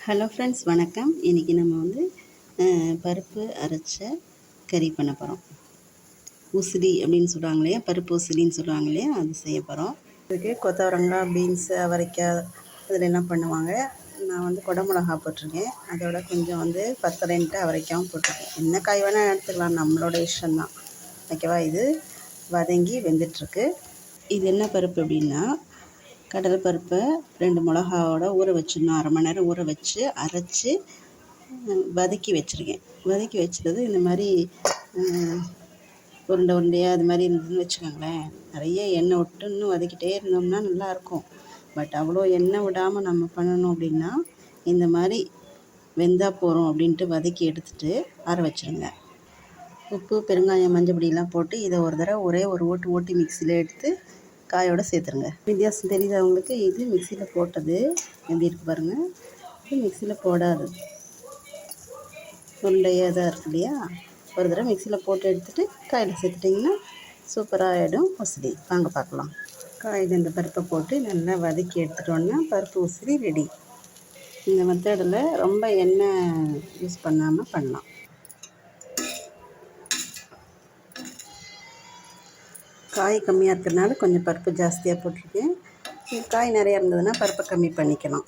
Hello friends, வணக்கம். இன்றைக்கி நம்ம வந்து பருப்பு அரைச்ச கறி பண்ண போகிறோம். உசிலி அப்படின்னு சொல்லுவாங்க இல்லையா, பருப்பு உசிலின்னு சொல்லுவாங்க இல்லையா, அது செய்ய போகிறோம். இதுக்கு கொத்தவரங்காய், பீன்ஸு, அவரைக்காய் இதில் என்ன பண்ணுவாங்க. நான் வந்து குடமிளகா போட்டிருக்கேன். அதோட கொஞ்சம் வந்து பத்தலைன்ட்டு அவரைக்காயும் போட்டிருக்கேன். என்ன காய் வேணால் எடுத்துக்கலாம், நம்மளோட இஷ்டம்தான். ஓகேவா? இது வதங்கி வெந்துட்டுருக்கு. இது என்ன பருப்பு அப்படின்னா, கடலை பருப்பை 2 மிளகாவோட ஊற வச்சிடணும். அரை மணி நேரம் ஊற வச்சு அரைச்சி வதக்கி வச்சுருக்கேன். வதக்கி வச்சுட்டது இந்த மாதிரி உருண்டை உருண்டையாக அது மாதிரி இருந்ததுன்னு வச்சுக்கோங்களேன். நிறைய எண்ணெய் விட்டு இன்னும் வதக்கிட்டே இருந்தோம்னா நல்லாயிருக்கும். பட் அவ்வளோ எண்ணெய் விடாமல் நம்ம பண்ணணும் அப்படின்னா இந்த மாதிரி வெந்தால் போகிறோம் அப்படின்ட்டு வதக்கி எடுத்துகிட்டு ஆற வச்சுருங்க. உப்பு, பெருங்காயம், மஞ்சள் பொடியெல்லாம் போட்டு இதை ஒரு தடவை ஒரே ஒரு ஓட்டி மிக்சியில் எடுத்து காயோடு சேர்த்துருங்க. வித்தியாசம் தெரியுது அவங்களுக்கு. இது மிக்சியில் போட்டது எப்படி இருக்குது பாருங்கள். இது மிக்சியில் போடாது, உருண்டையாக தான் இருக்கு இல்லையா. ஒரு தடவை மிக்சியில் போட்டு எடுத்துகிட்டு காயில் சேர்த்துட்டிங்கன்னா சூப்பராக ஆகிடும் உசிலி. வாங்க பார்க்கலாம். காயில் இந்த பருப்பை போட்டு நல்லா வதக்கி எடுத்துட்டோன்னா பருப்பு உசிலி ரெடி. இந்த மெத்தடில் ரொம்ப எண்ணெய் யூஸ் பண்ணாமல் பண்ணலாம். காய் கம்மியாக இருக்கிறதுனால கொஞ்சம் பருப்பு ஜாஸ்தியாக போட்டிருக்கேன். காய் நிறையா இருந்ததுன்னா பருப்பை கம்மி பண்ணிக்கலாம்.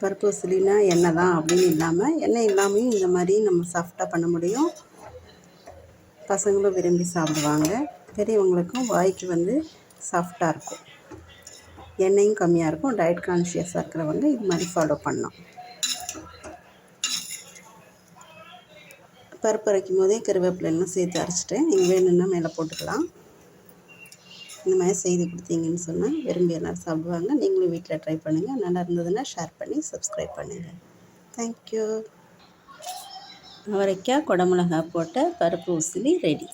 பருப்பு உசிலினா எண்ணெய் தான் அப்படின்னு இல்லாமல், எண்ணெய் இல்லாமையும் இந்த மாதிரி நம்ம சாஃப்டாக பண்ண முடியும். பசங்களும் விரும்பி சாப்பிடுவாங்க. பெரியவங்களுக்கும் வாய்க்கு வந்து சாஃப்டாக இருக்கும். எண்ணெயும் கம்மியாக இருக்கும். டயட் கான்ஷியஸாக இருக்கிறவங்க இது மாதிரி ஃபாலோ பண்ணலாம். பருப்பு அரைக்கும் போதே கருவேப்பிலையெல்லாம் சேர்த்து அரைச்சிட்டேன். நீங்கள் வேணும்னா மேலே போட்டுக்கலாம். இந்த மாதிரி செய்து கொடுத்தீங்கன்னு சொன்னால் விரும்பி எல்லோரும் சாப்பிடுவாங்க. நீங்களும் வீட்டில் ட்ரை பண்ணுங்கள். நல்லா இருந்ததுன்னா ஷேர் பண்ணி சப்ஸ்கிரைப் பண்ணுங்கள். தேங்க்யூ. அவரைக்காய், குடமிளகா போட்ட பருப்பு உசிலி ரெடி.